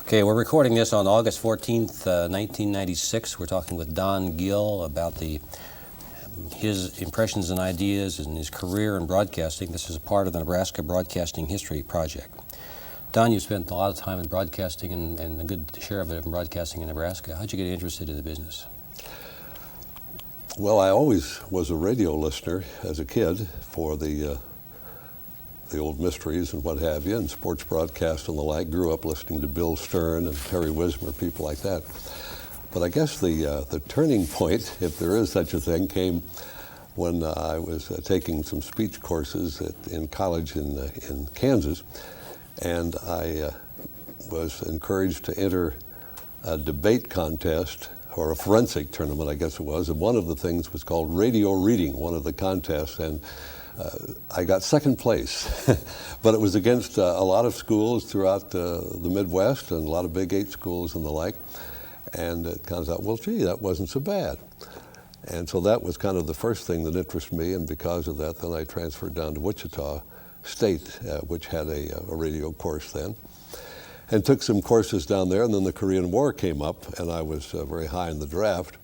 Okay, we're recording this on August 14th, 1996. We're talking with Don Gill about his impressions and ideas and his career in broadcasting. This is a part of the Nebraska Broadcasting History Project. Don, you spent a lot of time in broadcasting and a good share of it in broadcasting in Nebraska. How'd you get interested in the business? Well, I always was a radio listener as a kid for the old mysteries and what have you, and sports broadcast and the like. Grew up listening to Bill Stern and Terry Wismer, people like that. But I guess the turning point, if there is such a thing, came when I was taking some speech courses in college in Kansas, and I was encouraged to enter a debate contest, or a forensic tournament, I guess it was, and one of the things was called radio reading, one of the contests, and I got second place, but it was against a lot of schools throughout the Midwest and a lot of Big 8 schools and the like, and it kind of thought, well, gee, that wasn't so bad. And so that was kind of the first thing that interested me, and because of that, then I transferred down to Wichita State, which had a radio course then, and took some courses down there, and then the Korean War came up, and I was very high in the draft.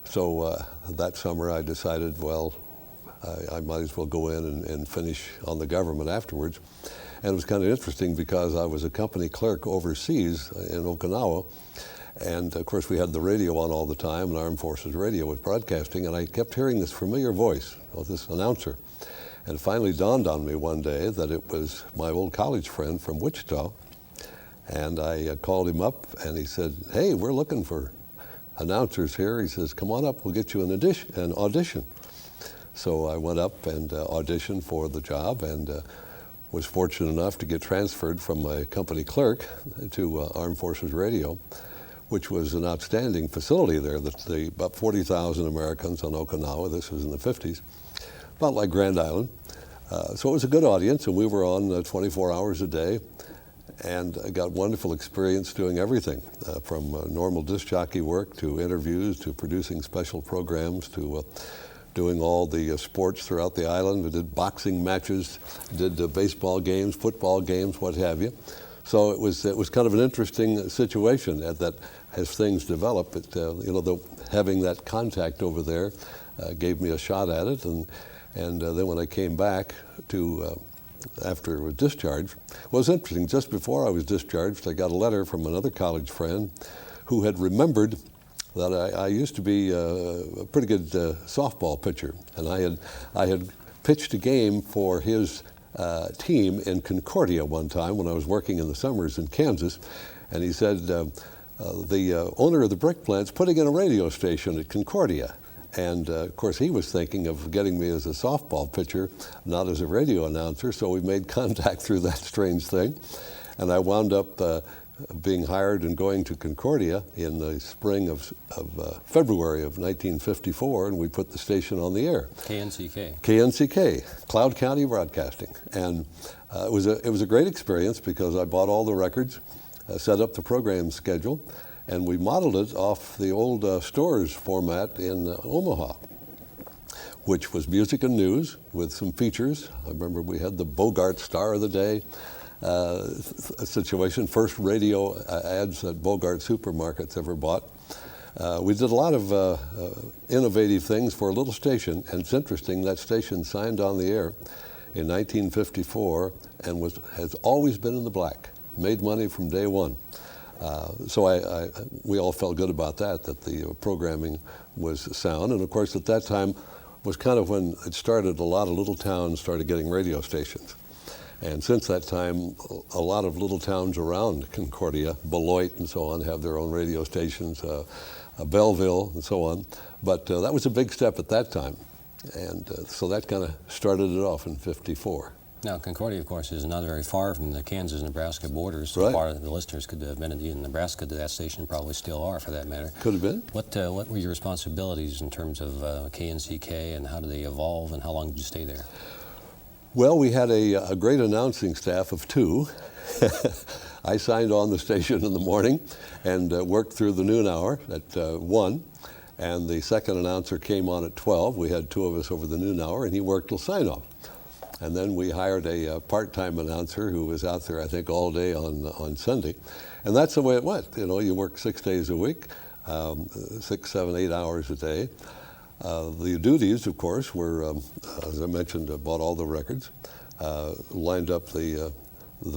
So that summer I decided, well, I might as well go in and finish on the government afterwards. And it was kind of interesting because I was a company clerk overseas in Okinawa, and of course we had the radio on all the time, and Armed Forces Radio was broadcasting, and I kept hearing this familiar voice of this announcer. And it finally dawned on me one day that it was my old college friend from Wichita, and I called him up, and he said, hey, we're looking for announcers here. He says, come on up, we'll get you an audition. So I went up and auditioned for the job, and was fortunate enough to get transferred from my company clerk to Armed Forces Radio, which was an outstanding facility there. About 40,000 Americans on Okinawa, this was in the 50s, about like Grand Island. So it was a good audience, and we were on 24 hours a day, and I got wonderful experience doing everything, from normal disc jockey work to interviews to producing special programs to doing all the sports throughout the island. We did boxing matches, did baseball games, football games, what have you. So it was kind of an interesting situation that as things develop, having that contact over there gave me a shot at it. And then when I came back to after discharge, well, it was interesting. Just before I was discharged, I got a letter from another college friend who had remembered that I used to be a pretty good softball pitcher, and I had pitched a game for his team in Concordia one time when I was working in the summers in Kansas, and he said, the owner of the brick plant's putting in a radio station at Concordia. And of course he was thinking of getting me as a softball pitcher, not as a radio announcer, so we made contact through that strange thing. And I wound up being hired and going to Concordia in the spring of February of 1954, and we put the station on the air. KNCK. KNCK, Cloud County Broadcasting. And it was a great experience because I bought all the records, set up the program schedule, and we modeled it off the old Stores format in Omaha, which was music and news with some features. I remember we had the Bogart Star of the Day situation, first radio ads that Bogart supermarkets ever bought. We did a lot of innovative things for a little station, and it's interesting, that station signed on the air in 1954 and has always been in the black, made money from day one. So we all felt good about that the programming was sound, and of course at that time was kind of when it started, a lot of little towns started getting radio stations. And since that time, a lot of little towns around Concordia, Beloit and so on, have their own radio stations, Belleville and so on. But that was a big step at that time. And so that kind of started it off in '54. Now, Concordia, of course, is not very far from the Kansas-Nebraska borders. So right. Far the listeners could have been in Nebraska to that station, probably still are, for that matter. Could have been. What were your responsibilities in terms of KNCK, and how did they evolve, and how long did you stay there? Well, we had a great announcing staff of two. I signed on the station in the morning and worked through the noon hour at 1. And the second announcer came on at 12. We had two of us over the noon hour, and he worked till sign-off. And then we hired a part-time announcer who was out there, I think, all day on Sunday. And that's the way it went. You know, you work 6 days a week, 6, 7, 8 hours a day. The duties, of course, were, as I mentioned, bought all the records, lined up the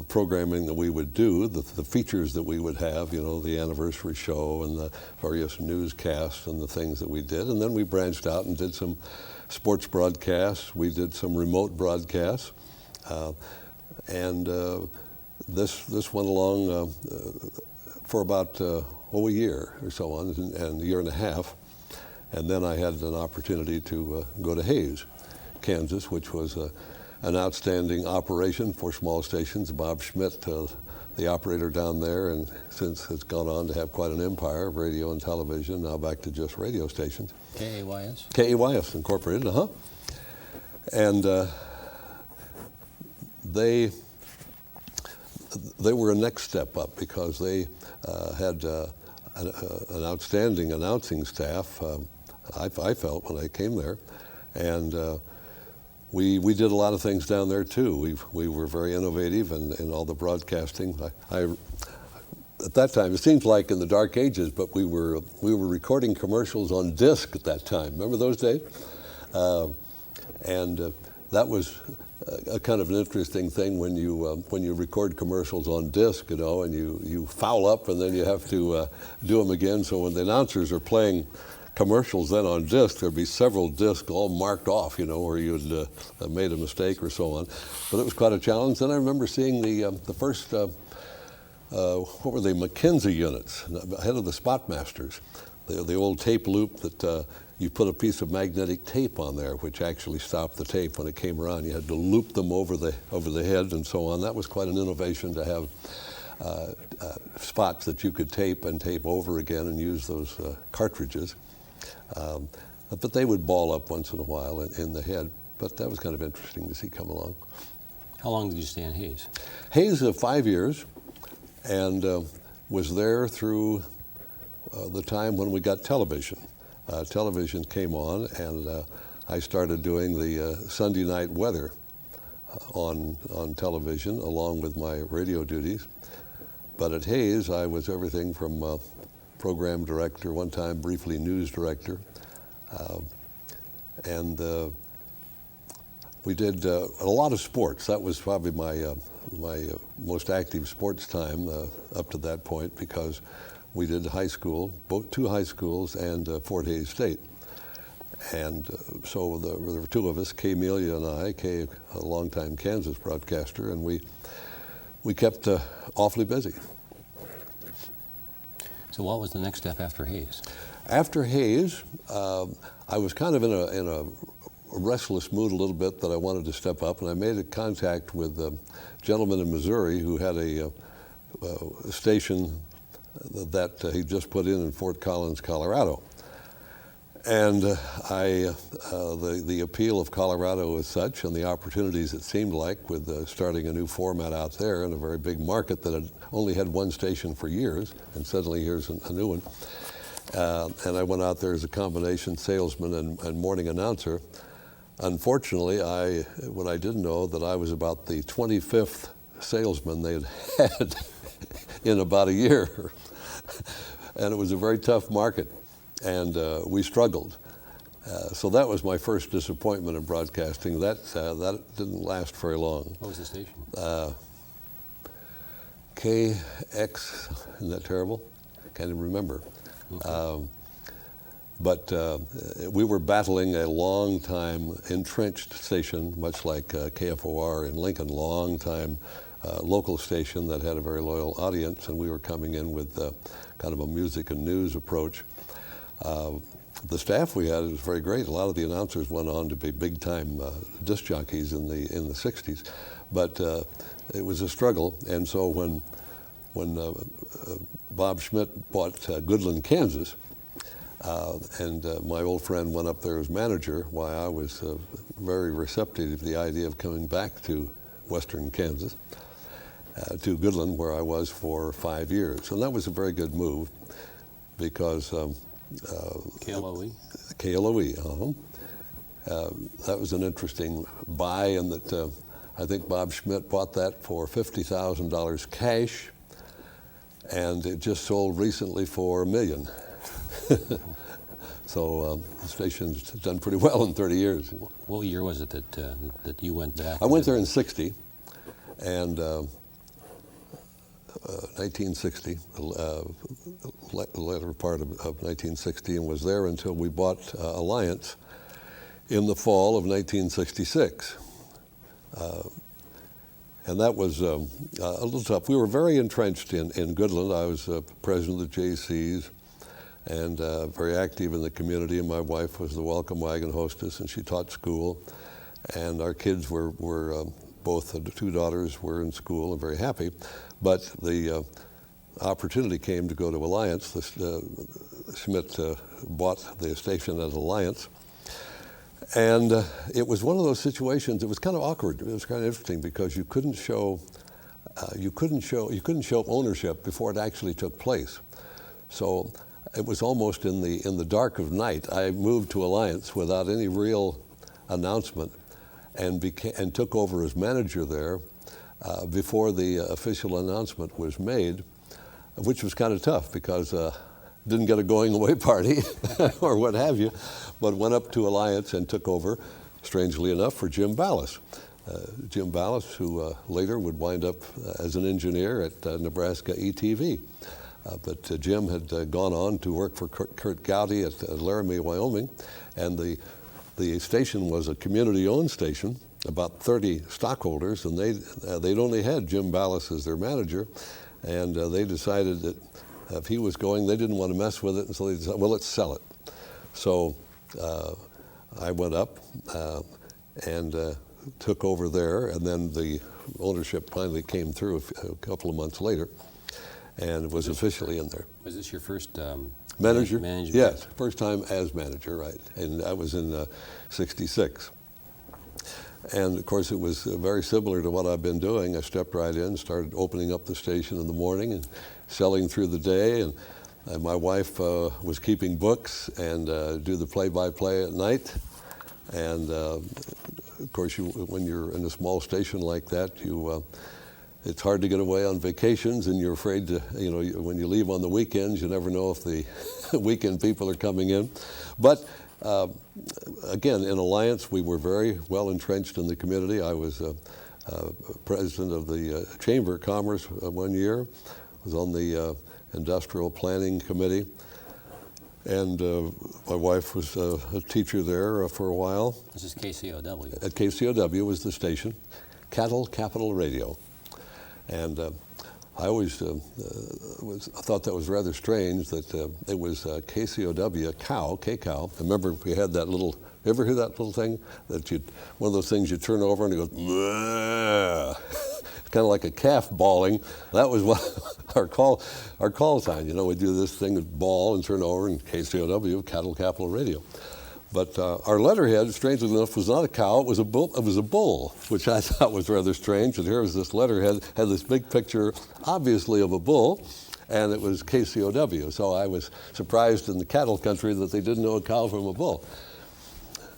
programming that we would do, the features that we would have, you know, the anniversary show and the various newscasts and the things that we did. And then we branched out and did some sports broadcasts. We did some remote broadcasts. This went along for about a year or so on, and a year and a half. And then I had an opportunity to go to Hays, Kansas, which was an outstanding operation for small stations. Bob Schmidt, the operator down there, and since has gone on to have quite an empire of radio and television, now back to just radio stations. KAYS? KAYS Incorporated, And they were a next step up because they had an outstanding announcing staff, I felt, when I came there. And we did a lot of things down there too. We were very innovative in all the broadcasting. At that time, it seems like in the dark ages, but we were recording commercials on disc at that time. Remember those days? That was a kind of an interesting thing when you record commercials on disc, you know, and you foul up and then you have to do them again. So when the announcers are playing commercials then on disc, there'd be several discs all marked off, you know, where you'd made a mistake or so on. But it was quite a challenge. Then I remember seeing the first, what were they, McKenzie units, ahead of the Spotmasters, the old tape loop that you put a piece of magnetic tape on there, which actually stopped the tape when it came around. You had to loop them over the head and so on. That was quite an innovation to have spots that you could tape and tape over again and use those cartridges. But they would ball up once in a while in the head. But that was kind of interesting to see come along. How long did you stay in Hays? Hays, 5 years, and was there through the time when we got television. Television came on, and I started doing the Sunday night weather on television along with my radio duties. But at Hays, I was everything from program director, one time briefly news director, and we did a lot of sports. That was probably my most active sports time up to that point, because we did high school, two high schools and Fort Hays State. And so there were two of us, Kay Melia and I, Kay, a longtime Kansas broadcaster, and we kept awfully busy. So what was the next step after Hays? After Hays, I was kind of in a restless mood a little bit that I wanted to step up, and I made a contact with a gentleman in Missouri who had a station that he just put in Fort Collins, Colorado. And the appeal of Colorado was such, and the opportunities it seemed like with starting a new format out there in a very big market that had only had one station for years, and suddenly here's a new one. And I went out there as a combination salesman and morning announcer. Unfortunately, what I didn't know, that I was about the 25th salesman they had in about a year. And it was a very tough market, and we struggled. So that was my first disappointment in broadcasting. That didn't last very long. What was the station? KX, isn't that terrible? Can't even remember. Okay. But we were battling a long-time entrenched station, much like KFOR in Lincoln, long-time local station that had a very loyal audience, and we were coming in with kind of a music and news approach. The staff we had was very great. A lot of the announcers went on to be big-time disc jockeys in the 60s, but it was a struggle. And so when Bob Schmidt bought Goodland, Kansas, and my old friend went up there as manager, why I was very receptive to the idea of coming back to western Kansas, to Goodland, where I was for 5 years. And that was a very good move, because KLOE? KLOE, that was an interesting buy, in that I think Bob Schmidt bought that for $50,000 cash, and it just sold recently for $1 million. So the station's done pretty well in 30 years. What year was it that you went back? I went there in '60, and 1960, the latter part of 1960, and was there until we bought Alliance in the fall of 1966. And that was a little tough. We were very entrenched in Goodland. I was president of the JCs, and very active in the community, and my wife was the welcome wagon hostess, and she taught school, and our kids were both the two daughters were in school and very happy, but the opportunity came to go to Alliance. Schmidt bought the station at Alliance, and it was one of those situations. It was kind of awkward. It was kind of interesting because you couldn't show ownership before it actually took place. So it was almost in the dark of night. I moved to Alliance without any real announcement, and took over as manager there before the official announcement was made, which was kind of tough because didn't get a going away party or what have you, but went up to Alliance and took over, strangely enough, for Jim Ballas. Jim Ballas, who later would wind up as an engineer at Nebraska ETV. But Jim had gone on to work for Kurt Gowdy at Laramie, Wyoming, and the station was a community-owned station, about 30 stockholders, and they'd only had Jim Ballas as their manager, and they decided that if he was going, they didn't want to mess with it, and so they decided, well, let's sell it. So I went up and took over there, and then the ownership finally came through a couple of months later, and was officially in there. Was this your first manager? Management? Yes, first time as manager, right. And I was in '66. And of course it was very similar to what I've been doing. I stepped right in, started opening up the station in the morning and selling through the day. And my wife was keeping books and do the play-by-play at night. And of course, when you're in a small station like that, it's hard to get away on vacations, and you're afraid to, when you leave on the weekends, you never know if the weekend people are coming in. But again, in Alliance, we were very well entrenched in the community. I was president of the Chamber of Commerce 1 year, was on the Industrial Planning Committee, and my wife was a teacher there for a while. This is KCOW. At KCOW was the station, Cattle Capital Radio. And I always thought that was rather strange that it was KCOW, K-Cow. I remember we had that little, you ever hear that little thing? One of those things you turn over and it goes, bleh. It's kind of like a calf bawling. That was what our call sign. We'd do this thing, bawl and turn over, and KCOW, Cattle Capital Radio. But our letterhead, strangely enough, was not a cow. It was a bull. It was a bull, which I thought was rather strange. And here was this letterhead, had this big picture, obviously of a bull, and it was KCOW. So I was surprised in the cattle country that they didn't know a cow from a bull.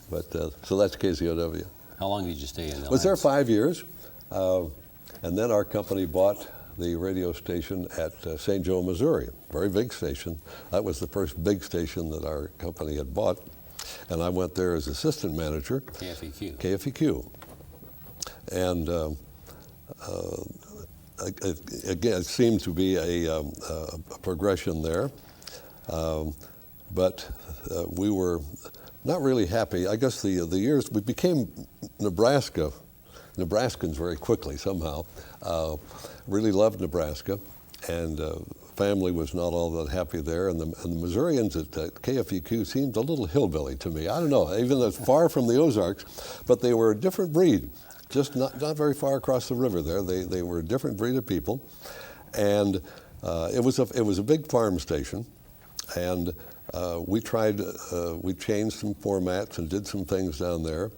But so that's KCOW. How long did you stay in? Was there 5 years, and then our company bought the radio station at St. Joe, Missouri. Very big station. That was the first big station that our company had bought. And I went there as assistant manager. KFEQ. And again, it seemed to be a progression there. But we were not really happy. I guess the years, we became Nebraskans very quickly somehow. Really loved Nebraska. And family was not all that happy there, and the Missourians at KFEQ seemed a little hillbilly to me. I don't know, even though it's far from the Ozarks, but they were a different breed, just not very far across the river there. They were a different breed of people, and it was a big farm station, and we changed some formats and did some things down there.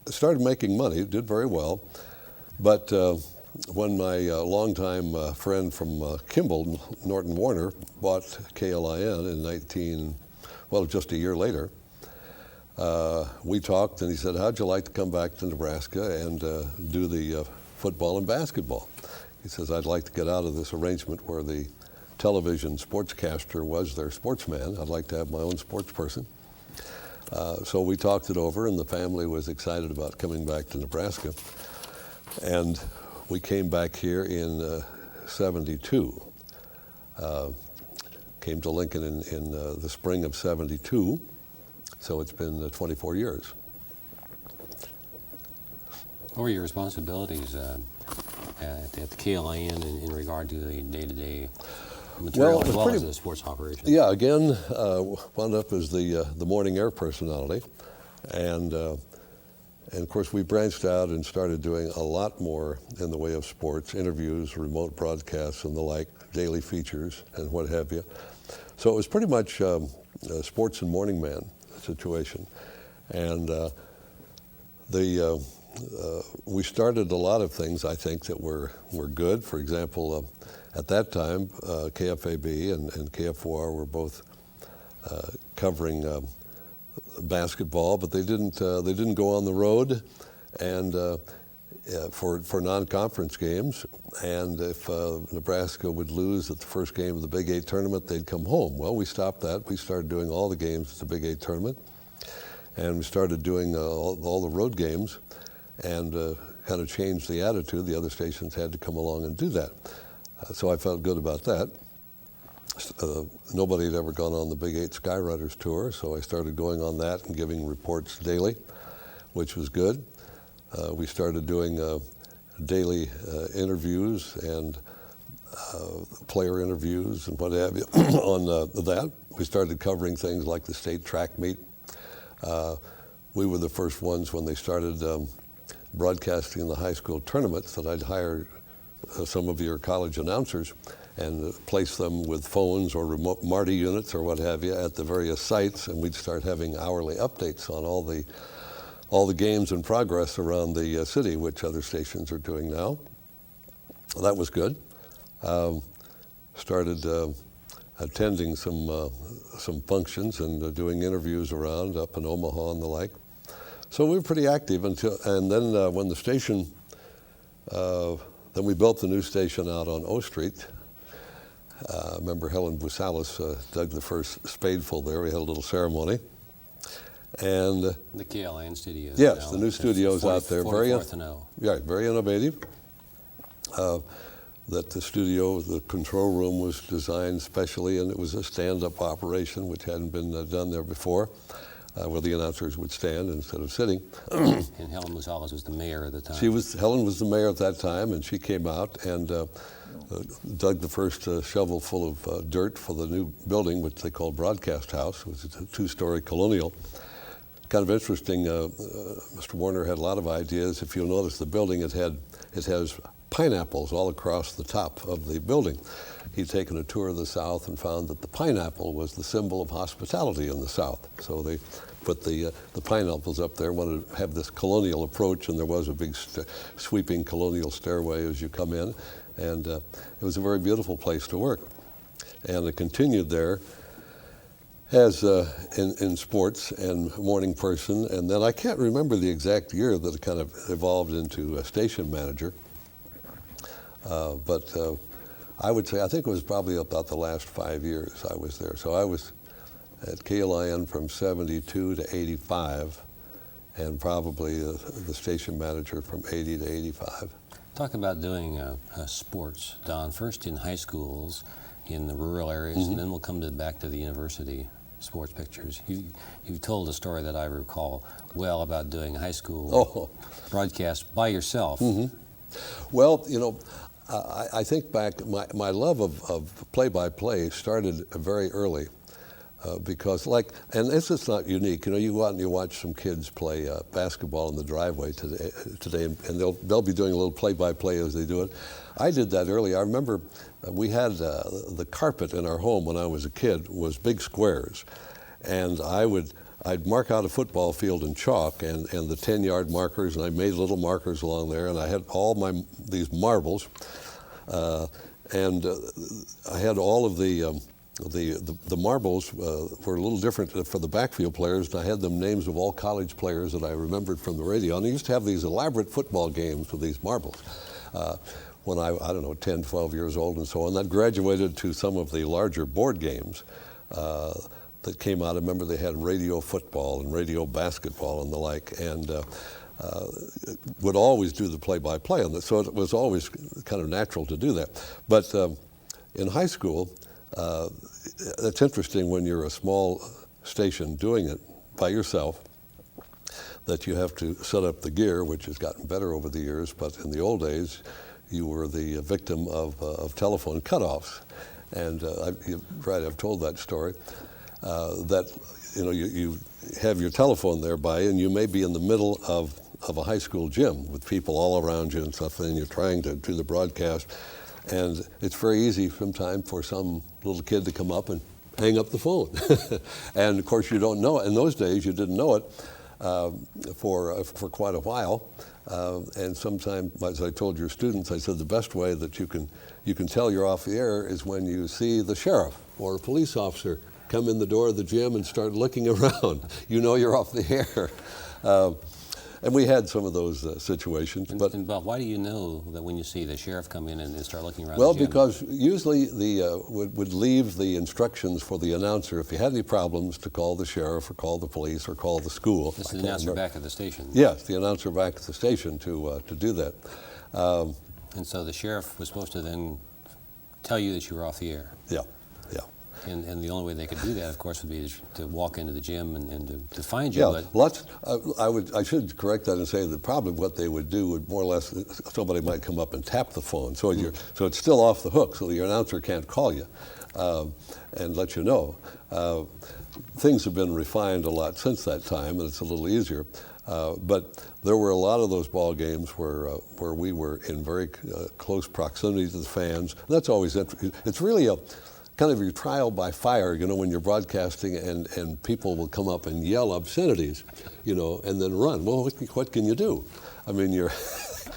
Started making money, did very well, but when my longtime friend from Kimball, Norton Warner, bought KLIN in just a year later, we talked, and he said, how'd you like to come back to Nebraska and do the football and basketball? He says, I'd like to get out of this arrangement where the television sportscaster was their sportsman. I'd like to have my own sports person. So we talked it over, and the family was excited about coming back to Nebraska. And we came back here in 72. Came to Lincoln in the spring of 72. So it's been 24 years. What were your responsibilities at the KLIN in regard to the day-to-day material as well as the sports operation? Yeah, again, wound up as the morning air personality. And of course, we branched out and started doing a lot more in the way of sports, interviews, remote broadcasts, and the like, daily features, and what have you. So it was pretty much a sports and morning man situation. And we started a lot of things, I think, that were good. For example, at that time, KFAB and KFOR were both covering basketball, but they didn't go on the road and for non-conference games. And if Nebraska would lose at the first game of the Big 8 tournament, they'd come home. Well, we stopped that. We started doing all the games at the Big 8 tournament, and we started doing all the road games, and kind of changed the attitude. The other stations had to come along and do that. So I felt good about that. Nobody had ever gone on the Big 8 Skyriders tour, so I started going on that and giving reports daily, which was good. We started doing daily interviews and player interviews and what have you on that. We started covering things like the state track meet. We were the first ones when they started broadcasting the high school tournaments that I'd hired some of your college announcers and place them with phones or remote Marty units or what have you at the various sites, and we'd start having hourly updates on all the games in progress around the city, which other stations are doing now. That was good. Started attending some functions and doing interviews around up in Omaha and the like. So we were pretty active and then when the station, then we built the new station out on O Street. I remember Helen Busalis dug the first spadeful there. We had a little ceremony. And the KLIN studios. Yes, the new studios out there. Very innovative. That the studio, the control room was designed specially, and it was a stand-up operation, which hadn't been done there before, where the announcers would stand instead of sitting. And Helen Busalis was the mayor at the time. Helen was the mayor at that time, and she came out and dug the first shovel full of dirt for the new building, which they called Broadcast House. It was a two-story colonial. Kind of interesting, Mr. Warner had a lot of ideas. If you'll notice the building, it has pineapples all across the top of the building. He'd taken a tour of the South and found that the pineapple was the symbol of hospitality in the South. So they put the pineapples up there, wanted to have this colonial approach, and there was a big sweeping colonial stairway as you come in. And it was a very beautiful place to work. And it continued there as in sports and morning person. And then I can't remember the exact year that it kind of evolved into a station manager. But I would say, I think it was probably about the last 5 years I was there. So I was at KLIN from 72 to 85, and probably the station manager from 80 to 85. Talk about doing sports, Don, first in high schools in the rural areas, and then we'll come back to the university sports pictures. You've told a story that I recall well about doing high school broadcast by yourself. Well, you know, I think back, my love of play-by-play started very early because, and this is not unique. You know, you go out and you watch some kids play basketball in the driveway today, and they'll be doing a little play-by-play as they do it. I did that early. I remember we had the carpet in our home when I was a kid was big squares, and I'd mark out a football field in chalk and the 10-yard markers, and I made little markers along there, and I had all these marbles, and I had all of the the marbles were a little different for the backfield players, and I had them names of all college players that I remembered from the radio. And I used to have these elaborate football games with these marbles when I don't know, 10, 12 years old and so on. That graduated to some of the larger board games that came out. I remember they had radio football and radio basketball and the like, and would always do the play-by-play on this. So it was always kind of natural to do that. But in high school, it's interesting when you're a small station doing it by yourself that you have to set up the gear, which has gotten better over the years, but in the old days you were the victim of telephone cutoffs. And I've told that story, that you have your telephone there by, and you may be in the middle of a high school gym with people all around you and stuff, and you're trying to do the broadcast. And it's very easy sometimes for some little kid to come up and hang up the phone. And of course you don't know it. In those days you didn't know it for quite a while. And sometimes, as I told your students, I said the best way that you can tell you're off the air is when you see the sheriff or a police officer come in the door of the gym and start looking around. You know you're off the air. And we had some of those situations. And Bob, why do you know that when you see the sheriff come in and start looking around Well, the gym? because usually would leave the instructions for the announcer, if you had any problems, to call the sheriff or call the police or call the school. This is the announcer back at the station. Yes, the announcer back at the station to do that. And so the sheriff was supposed to then tell you that you were off the air. Yeah. And the only way they could do that, of course, would be to walk into the gym and to find you. Yeah, lots. I should correct that and say that probably what they would do would more or less, somebody might come up and tap the phone, so so it's still off the hook, so your announcer can't call you and let you know. Things have been refined a lot since that time, and it's a little easier. But there were a lot of those ball games where we were in very close proximity to the fans. That's always interesting. It's really a kind of your trial by fire, when you're broadcasting and people will come up and yell obscenities, and then run. Well, what can you do? I mean, you're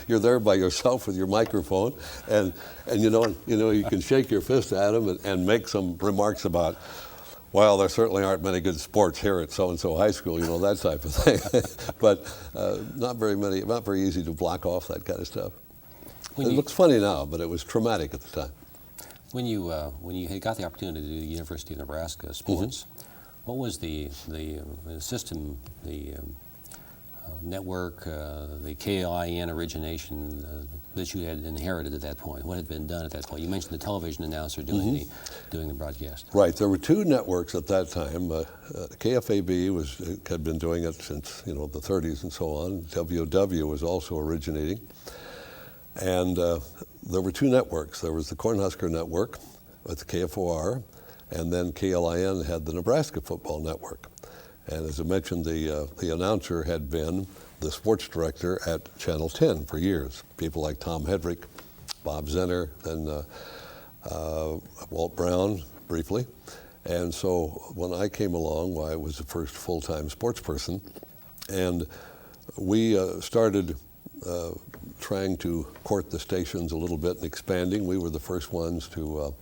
there by yourself with your microphone, and you can shake your fist at them and make some remarks about, well, there certainly aren't many good sports here at so-and-so high school, that type of thing. But not very easy to block off that kind of stuff. It looks funny now, but it was traumatic at the time. When you had got the opportunity to do the University of Nebraska sports, what was the system, the network, the KLIN origination that you had inherited at that point? What had been done at that point? You mentioned the television announcer doing the broadcast. Right. There were two networks at that time. KFAB had been doing it since the 30s and so on. WOW was also originating. And there were two networks. There was the Cornhusker Network with KFOR, and then KLIN had the Nebraska Football Network. And as I mentioned, the announcer had been the sports director at Channel 10 for years. People like Tom Hedrick, Bob Zenner, and Walt Brown briefly. And so when I came along, I was the first full-time sports person, and we started trying to court the stations a little bit and expanding. We were the first ones to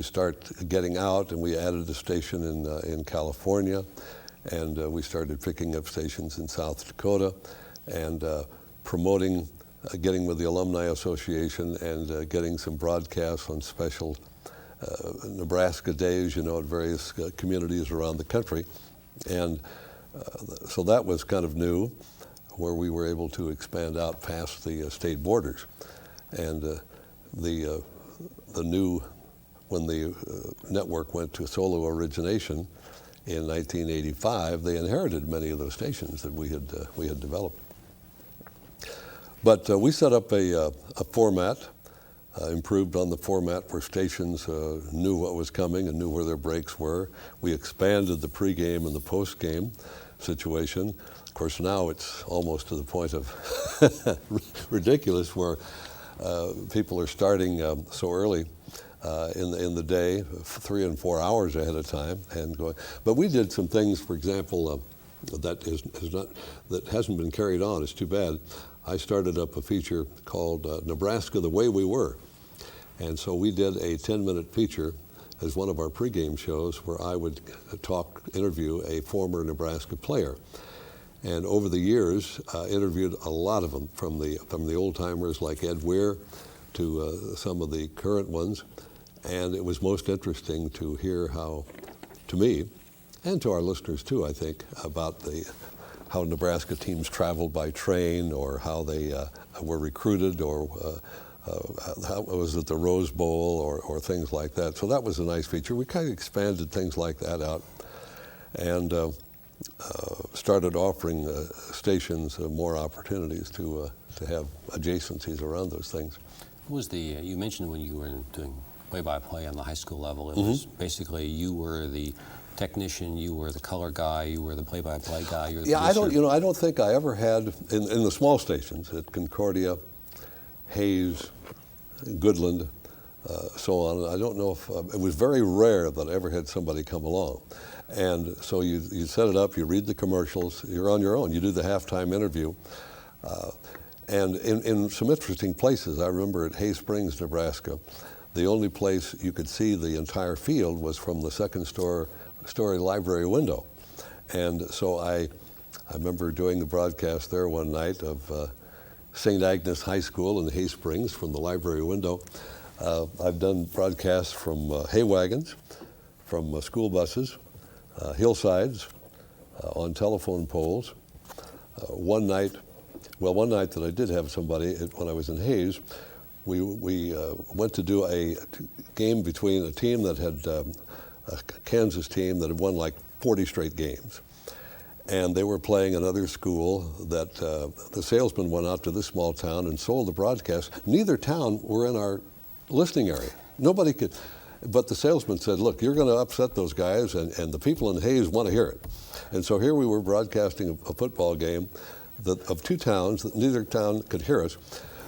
start getting out, and we added a station in California, and we started picking up stations in South Dakota and promoting, getting with the Alumni Association and getting some broadcasts on special Nebraska days, at various communities around the country. And so that was kind of new, where we were able to expand out past the state borders. And the new, when the network went to solo origination in 1985, they inherited many of those stations that we had developed. But we set up a format, improved on the format where stations knew what was coming and knew where their breaks were. We expanded the pregame and the postgame situation. Of course, now it's almost to the point of ridiculous, where people are starting so early in the day, 3 and 4 hours ahead of time, and going. But we did some things, for example, that hasn't been carried on. It's too bad. I started up a feature called Nebraska the Way We Were, and so we did a 10-minute feature as one of our pregame shows where I would interview a former Nebraska player. And over the years, interviewed a lot of them, from the old timers like Ed Weir to some of the current ones. And it was most interesting to hear how, to me, and to our listeners too, I think, about how Nebraska teams traveled by train, or how they were recruited, or how was it the Rose Bowl, or things like that. So that was a nice feature. We kind of expanded things like that out, and started offering stations more opportunities to have adjacencies around those things. What was you mentioned when you were doing play-by-play on the high school level, it was basically you were the technician, you were the color guy, you were the play-by-play guy, you were the producer. I don't think I ever had, in the small stations at Concordia, Hayes, Goodland, so on. I don't know if, it was very rare that I ever had somebody come along. And so you set it up, you read the commercials, you're on your own. You do the halftime interview. And in some interesting places, I remember at Hay Springs, Nebraska, the only place you could see the entire field was from the second story library window. And so I remember doing the broadcast there one night of St. Agnes High School in Hay Springs from the library window. I've done broadcasts from hay wagons, from school buses, hillsides, on telephone poles. One night that I did have somebody, when I was in Hayes, we went to do a game between a team that had, a Kansas team that had won like 40 straight games. And they were playing another school that the salesman went out to this small town and sold the broadcast. Neither town were in our listening area. Nobody could, but the salesman said, look, you're going to upset those guys, and the people in Hayes want to hear it. And so here we were broadcasting a football game of two towns that neither town could hear us.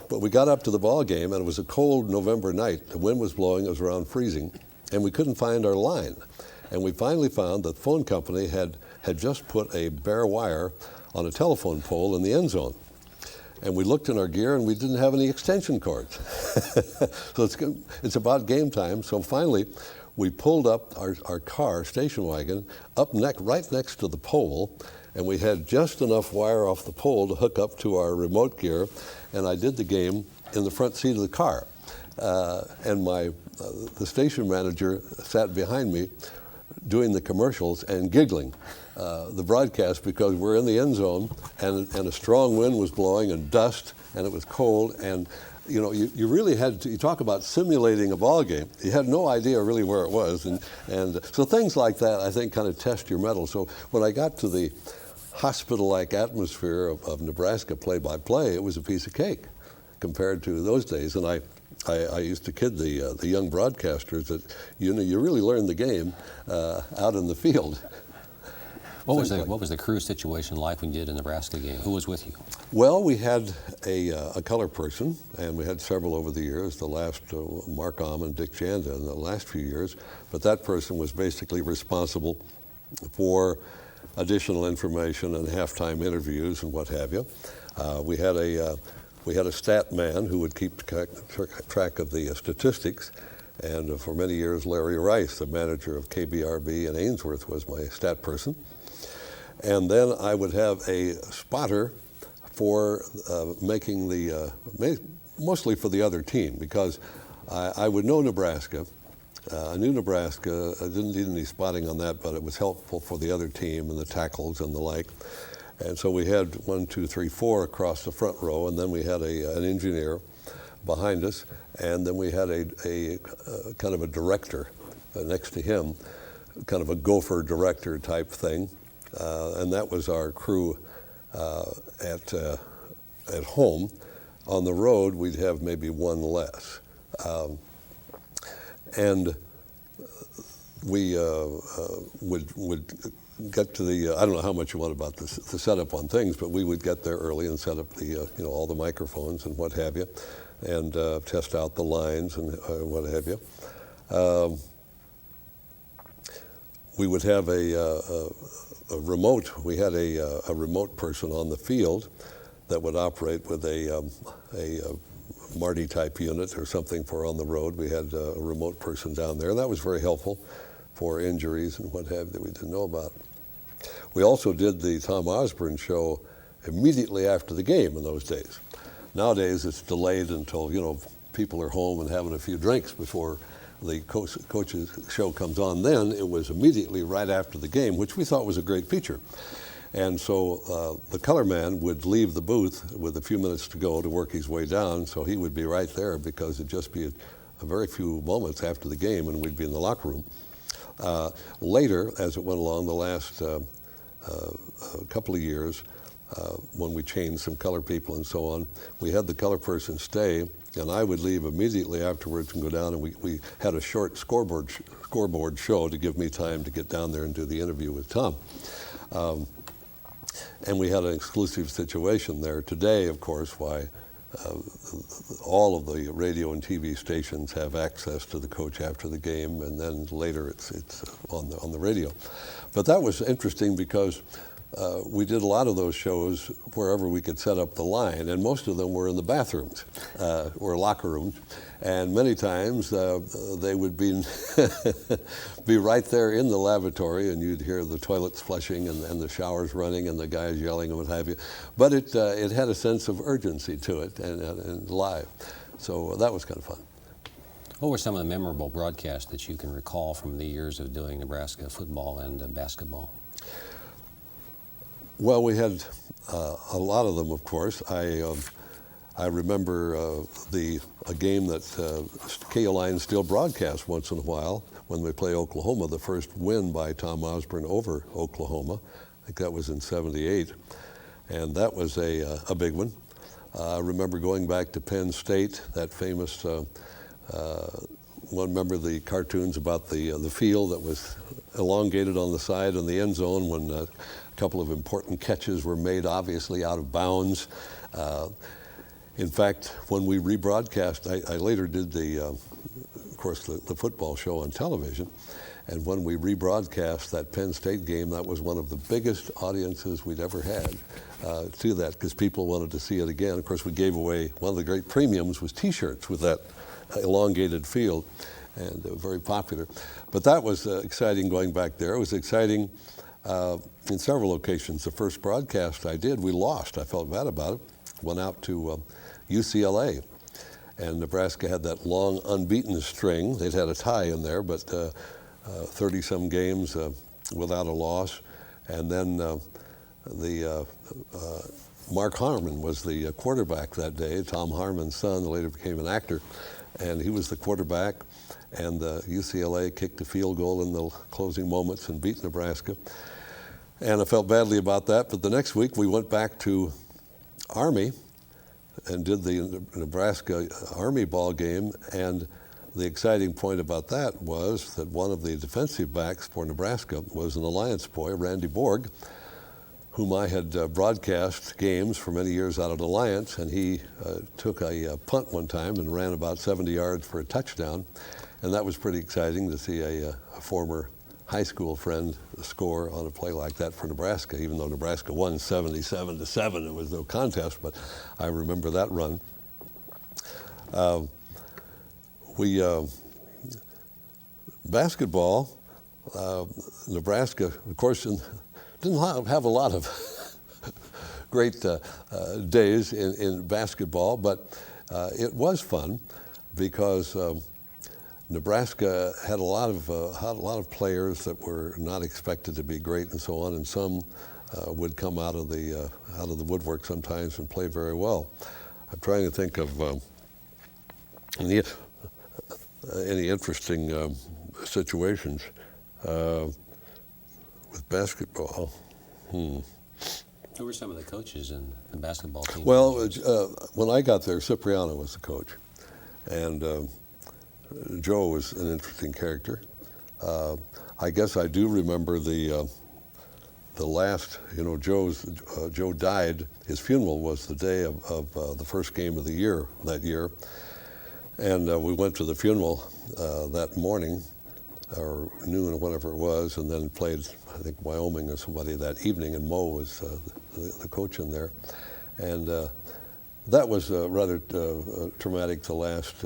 But we got up to the ball game, and it was a cold November night. The wind was blowing, it was around freezing, and we couldn't find our line. And we finally found that the phone company had just put a bare wire on a telephone pole in the end zone. And we looked in our gear, and we didn't have any extension cords. So it's about game time. So finally, we pulled up our car, station wagon, right next to the pole, and we had just enough wire off the pole to hook up to our remote gear, and I did the game in the front seat of the car. And the station manager sat behind me doing the commercials and giggling the broadcast, because we're in the end zone, and a strong wind was blowing, and dust, and it was cold, and you really had to, you talk about simulating a ball game. You had no idea really where it was, and so things like that, I think, kind of test your mettle. So when I got to the hospital-like atmosphere of Nebraska play-by-play, it was a piece of cake compared to those days. And I used to kid the young broadcasters that you really learn the game out in the field. What was the crew situation like when you did a Nebraska game? Who was with you? Well, we had a color person, and we had several over the years. The last, Mark Almond, Dick Janda in the last few years. But that person was basically responsible for additional information and halftime interviews and what have you. We had a stat man who would keep track of the statistics, and for many years Larry Rice, the manager of KBRB in Ainsworth, was my stat person. And then I would have a spotter for making mostly for the other team, because I would know Nebraska. I knew Nebraska. I didn't need any spotting on that, but it was helpful for the other team and the tackles and the like. And so we had 1, 2, 3, 4 across the front row, and then we had an engineer behind us, and then we had a kind of a director next to him, kind of a gopher director type thing. And that was our crew at home. On the road, we'd have maybe one less. And we would get to the, I don't know how much you want about the setup on things, but we would get there early and set up the, all the microphones and what have you, and test out the lines and what have you. We would have a remote. We had a remote person on the field that would operate with a Marty-type unit or something for on the road. We had a remote person down there, and that was very helpful for injuries and what have you that we didn't know about. We also did the Tom Osborne show immediately after the game in those days. Nowadays, it's delayed until, people are home and having a few drinks before the coach's show comes on. Then it was immediately right after the game, which we thought was a great feature. And so the color man would leave the booth with a few minutes to go to work his way down, so he would be right there because it'd just be a very few moments after the game and we'd be in the locker room. Later, as it went along, the last couple of years, when we changed some color people and so on, we had the color person stay, and I would leave immediately afterwards and go down, and we had a short scoreboard show to give me time to get down there and do the interview with Tom. And we had an exclusive situation there. Today, of course, all of the radio and TV stations have access to the coach after the game, and then later it's on the radio. But that was interesting because we did a lot of those shows wherever we could set up the line, and most of them were in the bathrooms or locker rooms. And many times they would be be right there in the lavatory, and you'd hear the toilets flushing and the showers running and the guys yelling and what have you. But it had a sense of urgency to it and live. So that was kind of fun. What were some of the memorable broadcasts that you can recall from the years of doing Nebraska football and basketball? Well, we had a lot of them, of course. I remember a game that KLIN still broadcasts once in a while when they play Oklahoma, the first win by Tom Osborne over Oklahoma. I think that was in '78, and that was a big one. I remember going back to Penn State, that famous one. Remember the cartoons about the field that was elongated on the side in the end zone when a couple of important catches were made, obviously out of bounds. In fact, when we rebroadcast, I later did the football show on television, and when we rebroadcast that Penn State game, that was one of the biggest audiences we'd ever had to that, because people wanted to see it again. Of course, we gave away, one of the great premiums was T-shirts with that elongated field, and very popular. But that was exciting going back there. It was exciting in several locations. The first broadcast I did, we lost. I felt bad about it. Went out to UCLA, and Nebraska had that long unbeaten string. They'd had a tie in there, but 30-some games without a loss. And then Mark Harmon was the quarterback that day. Tom Harmon's son later became an actor, and he was the quarterback. And UCLA kicked a field goal in the closing moments and beat Nebraska. And I felt badly about that. But the next week we went back to Army and did the Nebraska Army ball game. And the exciting point about that was that one of the defensive backs for Nebraska was an Alliance boy, Randy Borg, whom I had broadcast games for many years out at Alliance. And he took a punt one time and ran about 70 yards for a touchdown. And that was pretty exciting to see a former high school friend score on a play like that for Nebraska, even though Nebraska won 77-7. It was no contest, but I remember that run. Basketball, Nebraska, of course, didn't have a lot of great days in basketball, but it was fun because Nebraska had a lot of players that were not expected to be great and so on, and some would come out of the woodwork sometimes and play very well. I'm trying to think of any interesting situations with basketball. Who were some of the coaches in the basketball team? Well, when I got there, Cipriano was the coach, and Joe was an interesting character. I guess I do remember the last, Joe died. His funeral was the day of the first game of the year that year. And we went to the funeral that morning, or noon or whatever it was, and then played, I think, Wyoming or somebody that evening, and Mo was the coach in there. And That was rather traumatic the last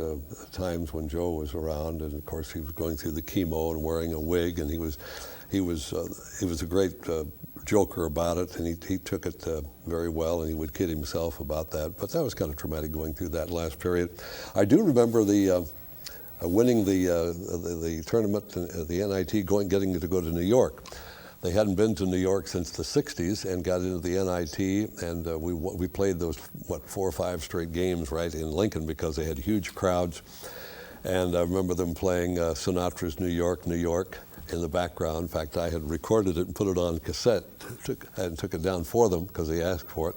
times when Joe was around, and of course he was going through the chemo and wearing a wig, and he was a great joker about it, and he took it very well, and he would kid himself about that. But that was kind of traumatic going through that last period. I do remember the winning the tournament, the NIT, getting to go to New York. They hadn't been to New York since the 60s and got into the NIT, and we played those, 4 or 5 straight games right in Lincoln because they had huge crowds. And I remember them playing Sinatra's New York, New York in the background. In fact, I had recorded it and put it on cassette and took it down for them because they asked for it.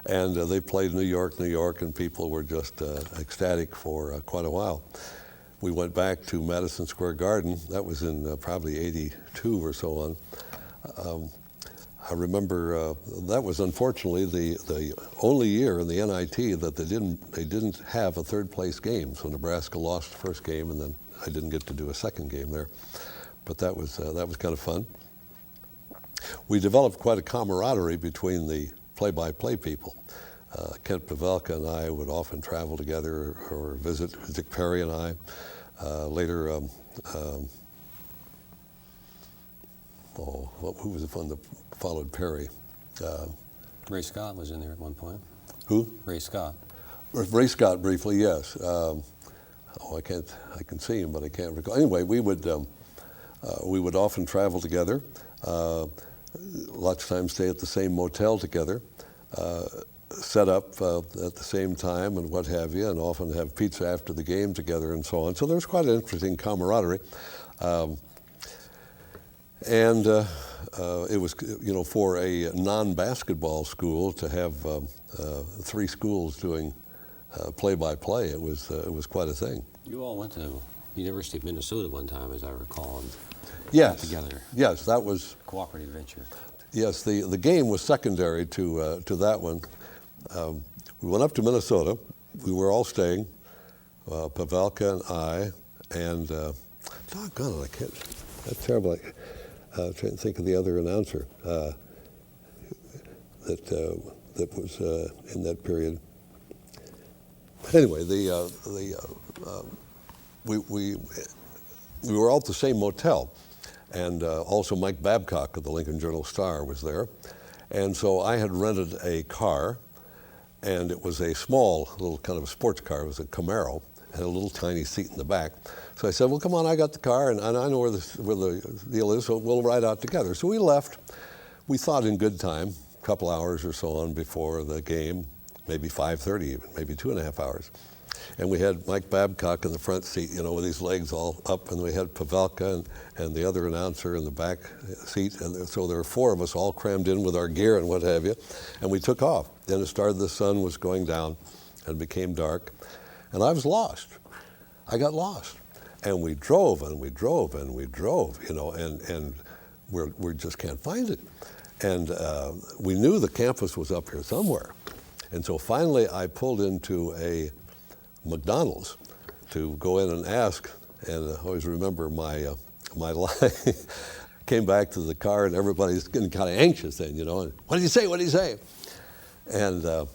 And they played New York, New York, and people were just ecstatic for quite a while. We went back to Madison Square Garden. That was in probably 82 or so on. I remember that was unfortunately the only year in the NIT that they didn't have a third place game. So Nebraska lost the first game, and then I didn't get to do a second game there. But that was kind of fun. We developed quite a camaraderie between the play-by-play people. Kent Pavelka and I would often travel together or visit. Dick Perry and I. Later, who was the one that followed Perry? Ray Scott was in there at one point. Who? Ray Scott. Ray Scott briefly, yes. I can see him, but I can't recall. Anyway, we would often travel together. Lots of times stay at the same motel together. Set up at the same time and what have you, and often have pizza after the game together and so on. So there's quite an interesting camaraderie. It was, for a non-basketball school to have 3 schools doing play-by-play, it was quite a thing. You all went to University of Minnesota one time, as I recall, and yes, got together. Yes, that was Cooperative venture. Yes, the game was secondary to that one. We went up to Minnesota. We were all staying, Pavelka and I, and doggone it, I can't. That's terrible. I'm trying to think of the other announcer that was in that period. Anyway, we were all at the same motel, and also Mike Babcock of the Lincoln Journal-Star was there, and so I had rented a car, and it was a small little kind of a sports car. It was a Camaro, had a little tiny seat in the back. So I said, well, come on, I got the car, and I know where the deal is, so we'll ride out together. So we left. We thought in good time, a couple hours or so on before the game, maybe 5:30 even, maybe 2.5 hours. And we had Mike Babcock in the front seat, with his legs all up, and we had Pavelka and the other announcer in the back seat. And so there were 4 of us all crammed in with our gear and what have you. And we took off. Then it started, the sun was going down and became dark. And I was lost. I got lost. And we drove and we drove and we drove, and we just can't find it. And we knew the campus was up here somewhere. And so finally I pulled into a McDonald's to go in and ask, and I always remember my line. Came back to the car, and everybody's getting kind of anxious then, and what did he say, what did he say? And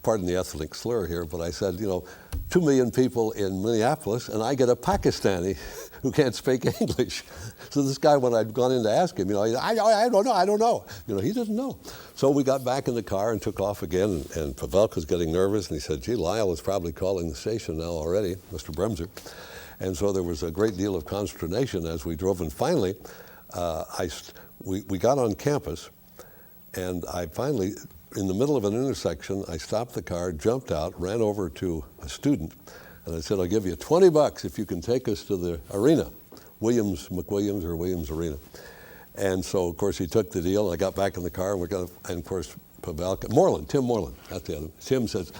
pardon the ethnic slur here, but I said, 2 million people in Minneapolis, and I get a Pakistani who can't speak English. So this guy, when I'd gone in to ask him, I don't know. He didn't know. So we got back in the car and took off again, and Pavelka's getting nervous, and he said, gee, Lyle is probably calling the station now already, Mr. Bremser. And so there was a great deal of consternation as we drove, and finally, we got on campus, and I finally, in the middle of an intersection, I stopped the car, jumped out, ran over to a student, and I said, I'll give you $20 if you can take us to the arena, McWilliams or Williams Arena. And so, of course, he took the deal, and I got back in the car, and of course, Pavelka, Tim Moreland, that's the other. Tim says,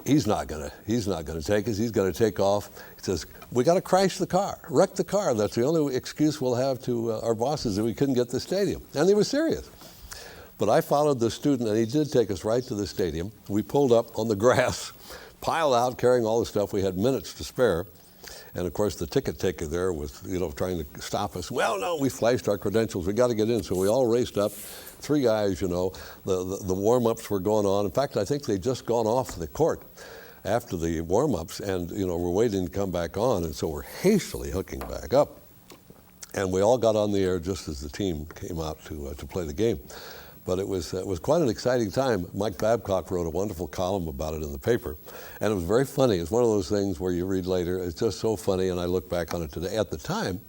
he's not gonna take us, he's gonna take off. He says, we gotta crash the car, wreck the car. That's the only excuse we'll have to our bosses that we couldn't get the stadium. And he was serious. But I followed the student, and he did take us right to the stadium. We pulled up on the grass, piled out, carrying all the stuff. We had minutes to spare. And of course, the ticket taker there was, trying to stop us. Well, no, we flashed our credentials. We got to get in. So we all raced up. 3 guys, the warm-ups were going on. In fact, I think they'd just gone off the court after the warm-ups, and we're waiting to come back on, and so we're hastily hooking back up. And we all got on the air just as the team came out to play the game. But it was quite an exciting time. Mike Babcock wrote a wonderful column about it in the paper, and it was very funny. It's one of those things where you read later, it's just so funny, and I look back on it today. At the time,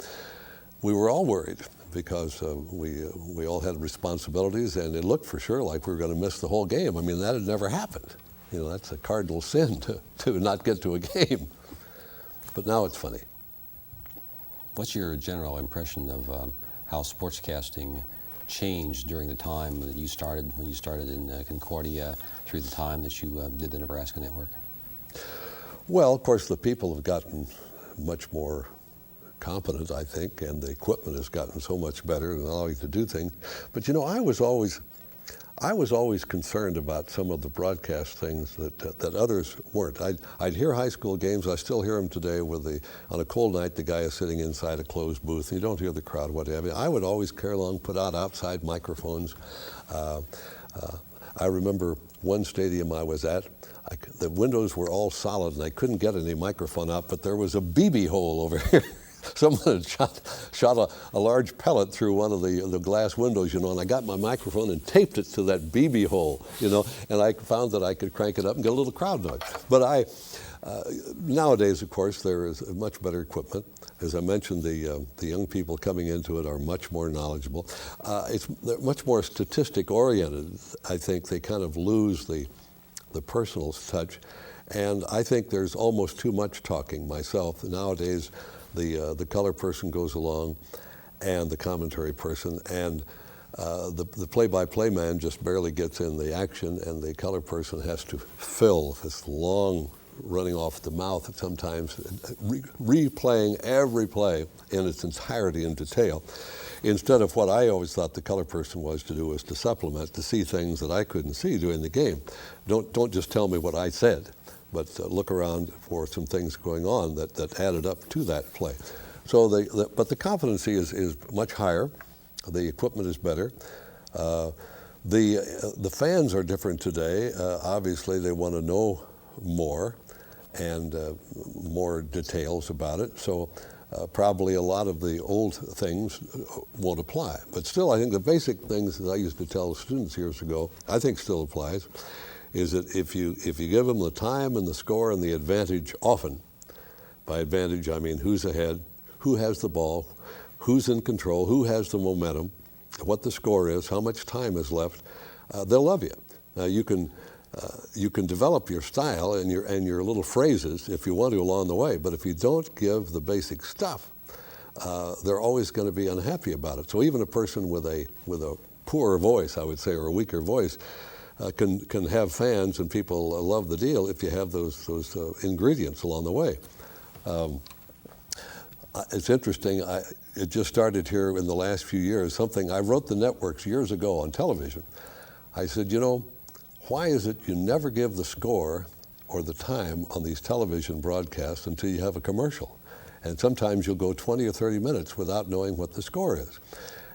we were all worried because we all had responsibilities, and it looked for sure like we were going to miss the whole game. I mean, that had never happened. That's a cardinal sin to not get to a game. But now it's funny. What's your general impression of how sportscasting changed during the time that you started, when you started in Concordia, through the time that you did the Nebraska Network? Well, of course, the people have gotten much more competent, I think, and the equipment has gotten so much better and allowing to do things. But I was always concerned about some of the broadcast things that others weren't. I'd hear high school games. I still hear them today on a cold night, the guy is sitting inside a closed booth, and you don't hear the crowd, what have you. I would always carry along, put out outside microphones. I remember one stadium I was at, the windows were all solid, and I couldn't get any microphone out, but there was a BB hole over here. Someone had shot a large pellet through one of the glass windows, and I got my microphone and taped it to that BB hole, and I found that I could crank it up and get a little crowd noise. But nowadays, of course, there is much better equipment. As I mentioned, the young people coming into it are much more knowledgeable. They're much more statistic-oriented. I think they kind of lose the personal touch, and I think there's almost too much talking myself. Nowadays, the color person goes along, and the commentary person, and the play-by-play man just barely gets in the action, and the color person has to fill this long running off the mouth sometimes, replaying every play in its entirety in detail, instead of what I always thought the color person was to do, was to supplement, to see things that I couldn't see during the game. Don't just tell me what I said, but look around for some things going on that added up to that play. So but the competency is much higher. The equipment is better. The fans are different today. Obviously, they want to know more and more details about it. So probably a lot of the old things won't apply. But still, I think the basic things that I used to tell students years ago, I think still applies, is that if you give them the time and the score and the advantage often, by advantage I mean who's ahead, who has the ball, who's in control, who has the momentum, what the score is, how much time is left, they'll love you. Now you can develop your style and your little phrases if you want to along the way, but if you don't give the basic stuff, they're always going to be unhappy about it. So even a person with a poorer voice, I would say, or a weaker voice, can have fans and people love the deal if you have those ingredients along the way. It's interesting. It just started here in the last few years. Something I wrote the networks years ago on television. I said, why is it you never give the score or the time on these television broadcasts until you have a commercial? And sometimes you'll go 20 or 30 minutes without knowing what the score is.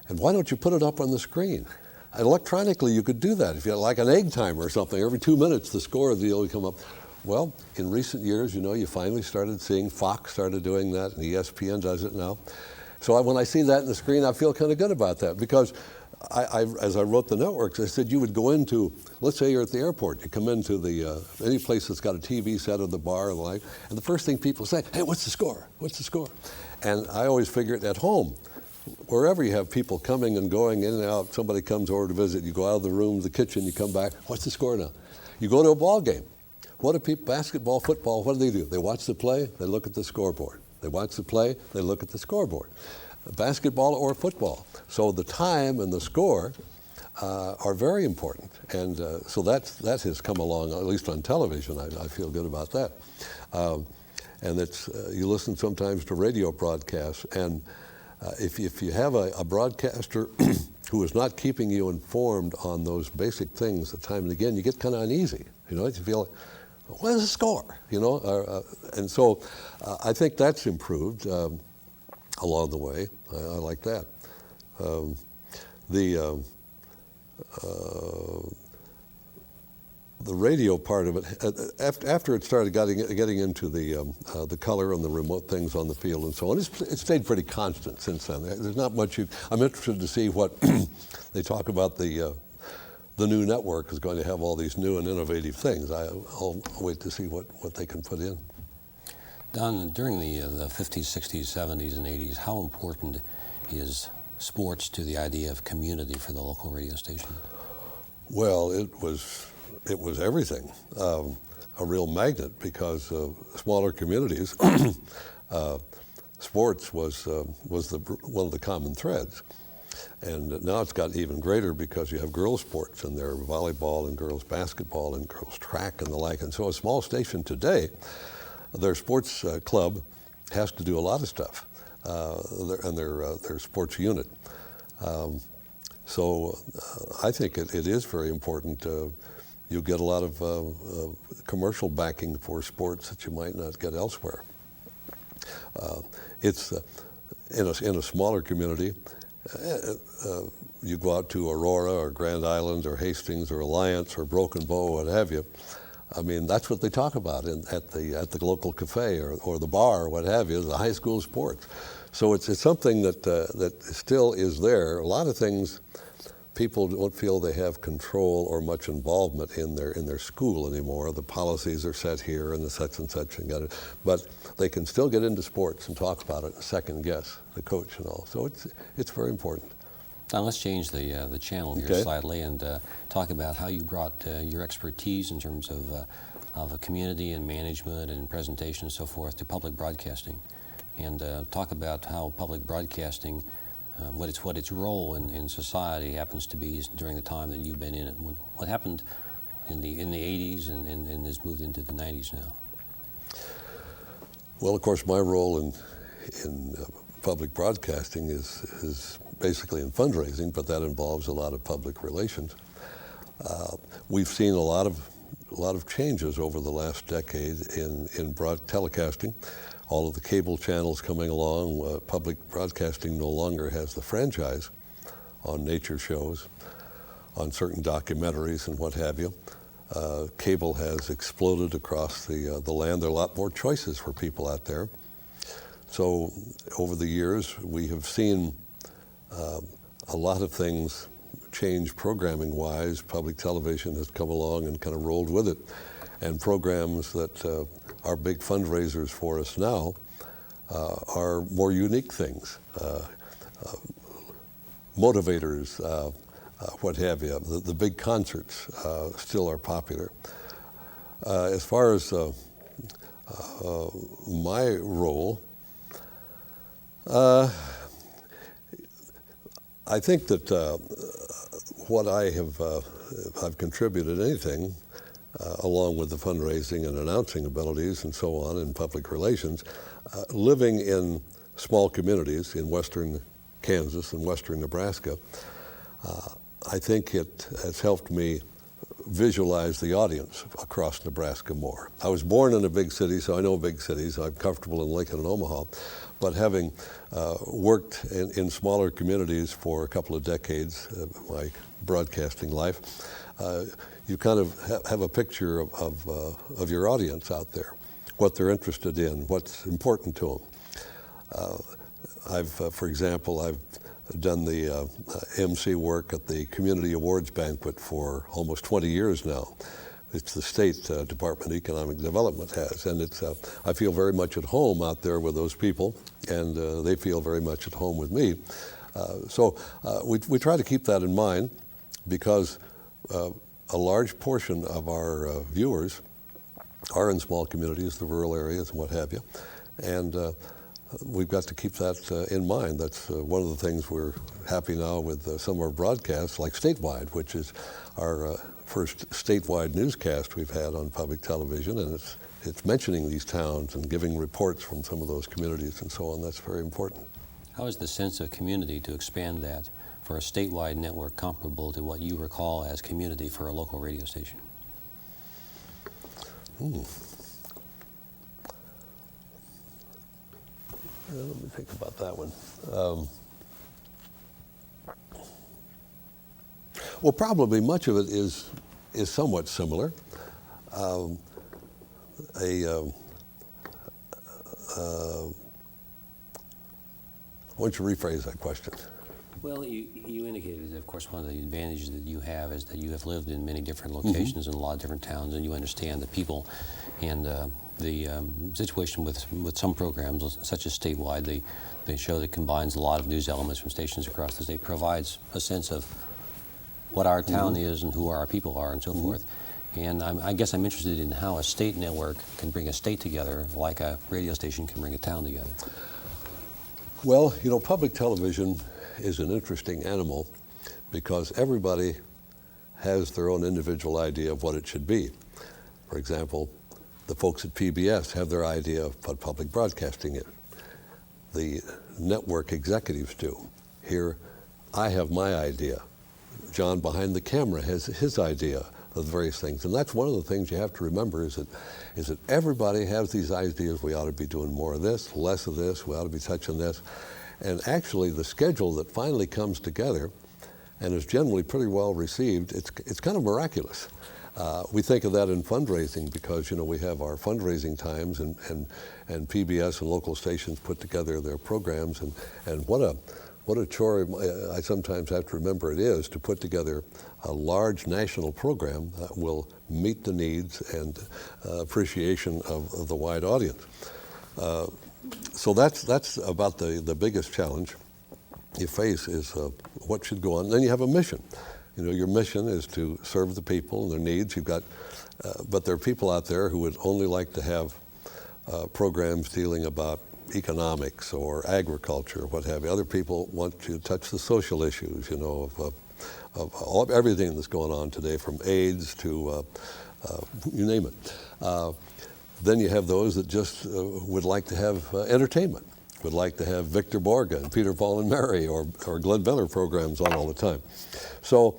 And why don't you put it up on the screen? Electronically, you could do that. If you had like an egg timer or something, every 2 minutes the score of the deal would come up. Well, in recent years, you finally started seeing Fox started doing that, and ESPN does it now. So when I see that in the screen, I feel kind of good about that, because as I wrote the networks, I said you would go into, let's say you're at the airport, you come into any place that's got a TV set or the bar or the like, and the first thing people say, hey, what's the score? What's the score? And I always figure it at home. Wherever you have people coming and going in and out, somebody comes over to visit, you go out of the room, the kitchen, you come back, what's the score now? You go to a ball game. What do people, basketball, football, what do? They watch the play, they look at the scoreboard. They watch the play, they look at the scoreboard. Basketball or football. So the time and the score are very important. And so that has come along, at least on television. I feel good about that. And you listen sometimes to radio broadcasts, and if you have a broadcaster who is not keeping you informed on those basic things time and again, you get kind of uneasy. You feel like, what is the score? And so I think that's improved along the way. I like that. The radio part of it, after it started getting into the color and the remote things on the field and so on, it's stayed pretty constant since then. There's not much. I'm interested to see what they talk about. The new network is going to have all these new and innovative things. I'll wait to see what they can put in. Don, during the 50s, 60s, 70s, and 80s, how important is sports to the idea of community for the local radio station? Well, it was everything. A real magnet, because smaller communities, sports was one of the common threads. And now it's got even greater because you have girls' sports, and there are volleyball and girls' basketball and girls' track and the like. And so a small station today, their sports club has to do a lot of stuff, and their sports unit. So I think it is very important. You get a lot of commercial backing for sports that you might not get elsewhere. It's in a smaller community. You go out to Aurora or Grand Island or Hastings or Alliance or Broken Bow, what have you. I mean, that's what they talk about at the local cafe or the bar or what have you, the high school sports. So it's something that still is there. A lot of things people don't feel they have control or much involvement in their school anymore. The policies are set here and the such and such and got it. But they can still get into sports and talk about it and second guess the coach and all. So it's very important. Now let's change the channel here slightly and talk about how you brought your expertise in terms of a community and management and presentation and so forth to public broadcasting, and talk about how public broadcasting, what its role in society happens to be during the time that you've been in it. What happened in the 80s and has moved into the 90s now? Well, of course, my role in public broadcasting is basically in fundraising, but that involves a lot of public relations. We've seen a lot of changes over the last decade in broad telecasting. All of the cable channels coming along, public broadcasting no longer has the franchise on nature shows, on certain documentaries and what have you. Cable has exploded across the land. There are a lot more choices for people out there. So over the years, we have seen a lot of things change programming-wise. Public television has come along and kind of rolled with it. And programs that are big fundraisers for us now are more unique things. Motivators, what have you. The big concerts still are popular. As far as my role, I think that what I've contributed anything, along with the fundraising and announcing abilities and so on in public relations, living in small communities in western Kansas and western Nebraska, I think it has helped me visualize the audience across Nebraska more. I was born in a big city, so I know big cities. I'm comfortable in Lincoln and Omaha. But having worked in smaller communities for a couple of decades of my broadcasting life, you kind of have a picture of your audience out there, what they're interested in, what's important to them. For example, I've done the MC work at the Community Awards Banquet for almost 20 years now. It's the State Department of Economic Development has, and I feel very much at home out there with those people, and they feel very much at home with me. So we try to keep that in mind, because a large portion of our viewers are in small communities, the rural areas and what have you, and we've got to keep that in mind. That's one of the things we're happy now with some of our broadcasts, like Statewide, which is our first statewide newscast we've had on public television, and it's mentioning these towns and giving reports from some of those communities and so on. That's very important. How is the sense of community to expand that for a statewide network comparable to what you recall as community for a local radio station? Let me think about that one. Well, probably much of it is somewhat similar. Why don't you rephrase that question? Well, you indicated that, of course, one of the advantages that you have is that you have lived in many different locations in a lot of different towns, and you understand the people and the situation with some programs, such as statewide, the show that combines a lot of news elements from stations across the state, provides a sense of what our town is and who our people are and so forth. And I guess I'm interested in how a state network can bring a state together like a radio station can bring a town together. Well, you know, public television is an interesting animal because everybody has their own individual idea of what it should be. For example, the folks at PBS have their idea of what public broadcasting is. The network executives do. Here, I have my idea. John behind the camera has his idea of various things. And that's one of the things you have to remember is that everybody has these ideas. We ought to be doing more of this, less of this, we ought to be touching this. And actually the schedule that finally comes together and is generally pretty well received, it's kind of miraculous. We think of that in fundraising because, you know, we have our fundraising times and PBS and local stations put together their programs and what a chore I sometimes have to remember it is to put together a large national program that will meet the needs and appreciation of the wide audience. So that's about the biggest challenge you face is what should go on. Then you have a mission. You know, your mission is to serve the people and their needs. You've got, but there are people out there who would only like to have programs dealing about economics or agriculture or what have you. Other people want to touch the social issues, you know, of everything that's going on today, from AIDS to you name it. Then you have those that just would like to have entertainment, would like to have Victor Borge and Peter, Paul and Mary or Glenn Miller programs on all the time. So,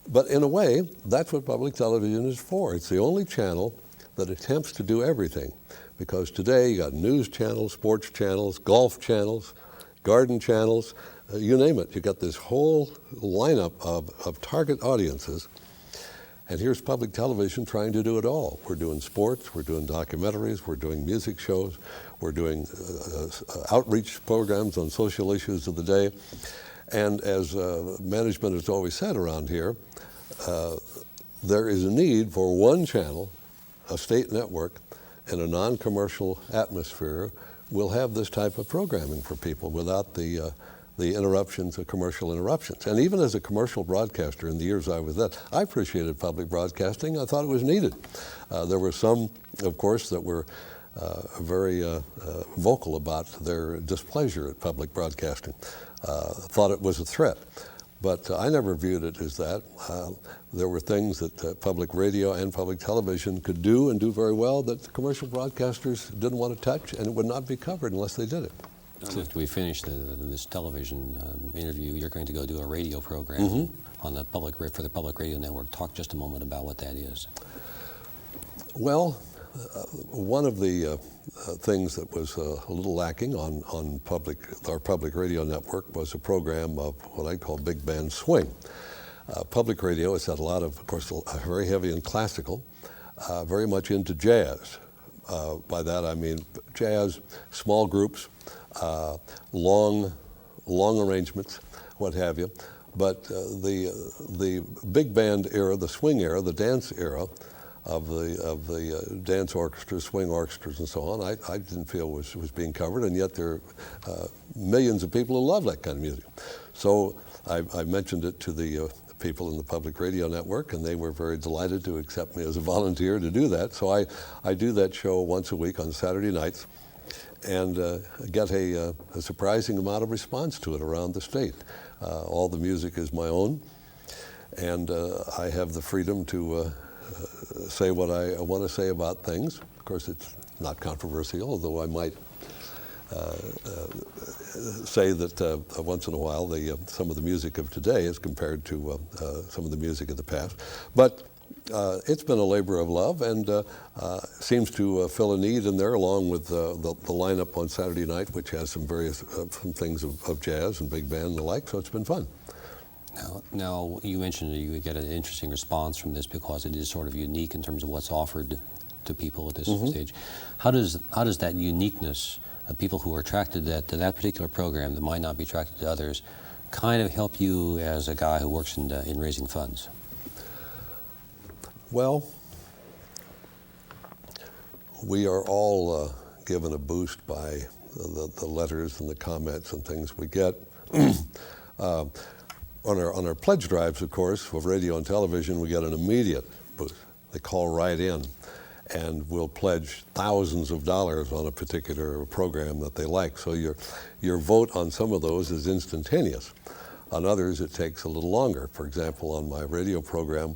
but in a way, that's what public television is for. It's the only channel that attempts to do everything. Because today you got news channels, sports channels, golf channels, garden channels, you name it. You got this whole lineup of target audiences. And here's public television trying to do it all. We're doing sports, we're doing documentaries, we're doing music shows, we're doing outreach programs on social issues of the day. And as management has always said around here, there is a need for one channel, a state network, in a non-commercial atmosphere will have this type of programming for people without the interruptions, the commercial interruptions. And even as a commercial broadcaster in the years I was that, I appreciated public broadcasting. I thought it was needed. There were some, of course, that were very vocal about their displeasure at public broadcasting, thought it was a threat. But I never viewed it as that. There were things that public radio and public television could do and do very well that the commercial broadcasters didn't want to touch, and it would not be covered unless they did it. After we finish this television interview, you're going to go do a radio program on the for the public radio network. Talk just a moment about what that is. Well, one of the things that was a little lacking on our public radio network was a program of what I call big band swing. Public radio has had a lot of course, very heavy in classical, very much into jazz. By that I mean jazz, small groups, long arrangements, what have you. But the big band era, the swing era, the dance era, of the dance orchestras, swing orchestras, and so on, I didn't feel was being covered, and yet there are millions of people who love that kind of music. So I mentioned it to the people in the public radio network, and they were very delighted to accept me as a volunteer to do that. So I do that show once a week on Saturday nights, and get a surprising amount of response to it around the state. All the music is my own, and I have the freedom to say what I want to say about things. Of course, it's not controversial, although I might say that once in a while some of the music of today is compared to some of the music of the past. But it's been a labor of love, and seems to fill a need in there, along with the lineup on Saturday night, which has some various some things of jazz and big band and the like. So it's been fun. Now, you mentioned that you get an interesting response from this because it is sort of unique in terms of what's offered to people at this stage. How does that uniqueness of people who are attracted to that particular program that might not be attracted to others kind of help you as a guy who works in raising funds? Well, we are all given a boost by the letters and the comments and things we get. On our pledge drives, of course, with radio and television, we get an immediate boost. They call right in, and we'll pledge thousands of dollars on a particular program that they like. So your vote on some of those is instantaneous. On others, it takes a little longer. For example, on my radio program,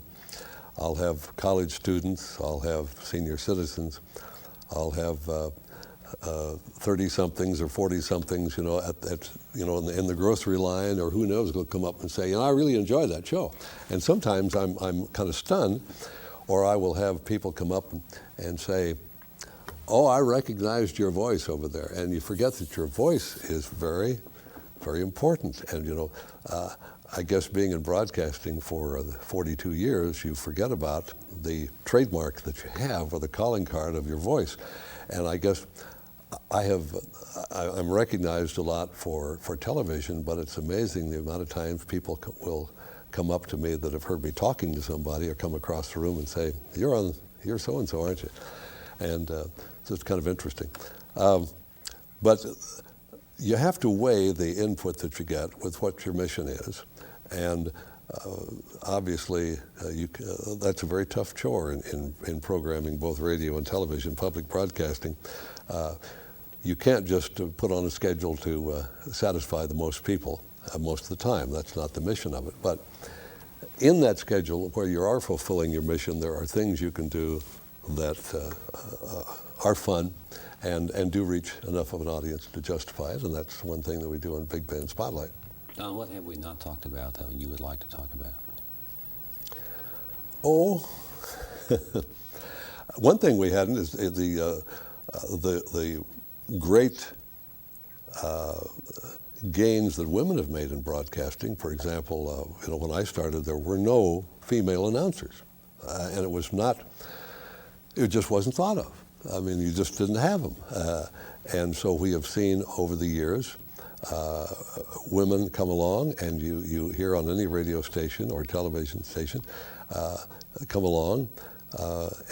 I'll have college students, I'll have senior citizens, I'll have 30-somethings or 40-somethings, in the grocery line, or who knows, will come up and say, I really enjoyed that show. And sometimes I'm kind of stunned, or I will have people come up and say, oh, I recognized your voice over there. And you forget that your voice is very, very important. And, I guess being in broadcasting for 42 years, you forget about the trademark that you have, or the calling card of your voice. And I guess I'm recognized a lot for television, but it's amazing the amount of times people will come up to me that have heard me talking to somebody, or come across the room and say, you're so-and-so, aren't you? And so it's kind of interesting. But you have to weigh the input that you get with what your mission is. And obviously, that's a very tough chore in programming, both radio and television, public broadcasting. You can't just put on a schedule to satisfy the most people most of the time. That's not the mission of it. But in that schedule, where you are fulfilling your mission, there are things you can do that are fun and do reach enough of an audience to justify it. And that's one thing that we do on Big Band Spotlight. Don, what have we not talked about that you would like to talk about? Oh, one thing we hadn't is the great gains that women have made in broadcasting. For example, when I started, there were no female announcers, and it just wasn't thought of. I mean, you just didn't have them, and so we have seen over the years women come along, and you hear on any radio station or television station come along,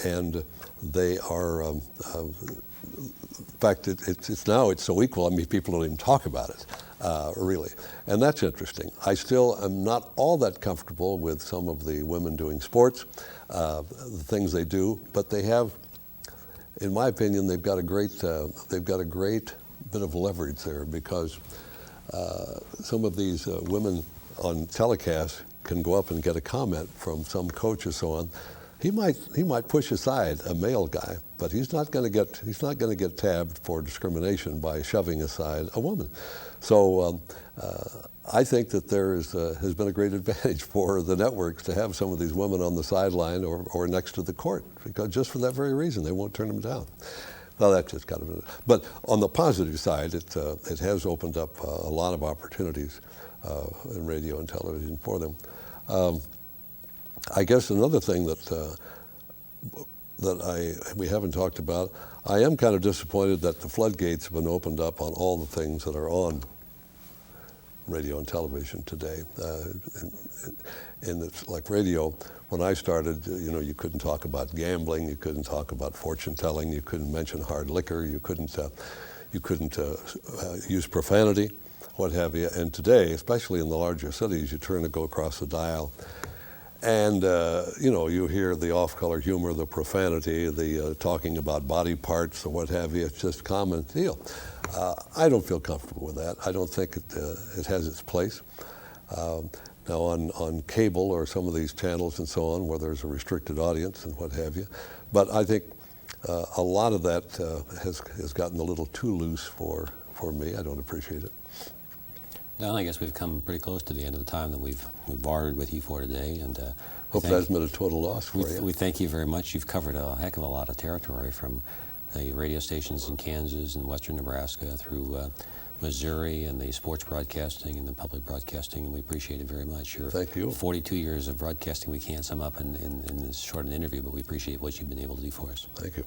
and they are, in fact, it's now so equal, I mean, people don't even talk about it, really. And that's interesting. I still am not all that comfortable with some of the women doing sports, the things they do, but they have, in my opinion, they've got a great bit of leverage there, because some of these women on telecast can go up and get a comment from some coach or so on. He might push aside a male guy, but he's not going to get tabbed for discrimination by shoving aside a woman. So I think that there has been a great advantage for the networks to have some of these women on the sideline or next to the court, because just for that very reason, they won't turn them down. Well, that's just kind of, but on the positive side, it has opened up a lot of opportunities in radio and television for them. I guess another thing that we haven't talked about, I am kind of disappointed that the floodgates have been opened up on all the things that are on radio and television today. And it's like radio, when I started, you couldn't talk about gambling, you couldn't talk about fortune telling, you couldn't mention hard liquor, you couldn't use profanity, what have you. And today, especially in the larger cities, you turn to go across the dial, and you hear the off-color humor, the profanity, the talking about body parts or what have you. It's just a common deal. I don't feel comfortable with that. I don't think it has its place. Now on cable or some of these channels and so on, where there's a restricted audience and what have you. But I think a lot of that has gotten a little too loose for me. I don't appreciate it. Don, I guess we've come pretty close to the end of the time that we've borrowed with you for today, and Hope that hasn't been a total loss for you. We thank you very much. You've covered a heck of a lot of territory, from the radio stations in Kansas and western Nebraska through Missouri, and the sports broadcasting and the public broadcasting, and we appreciate it very much. Thank you. 42 years of broadcasting we can't sum up in this short an interview, but we appreciate what you've been able to do for us. Thank you.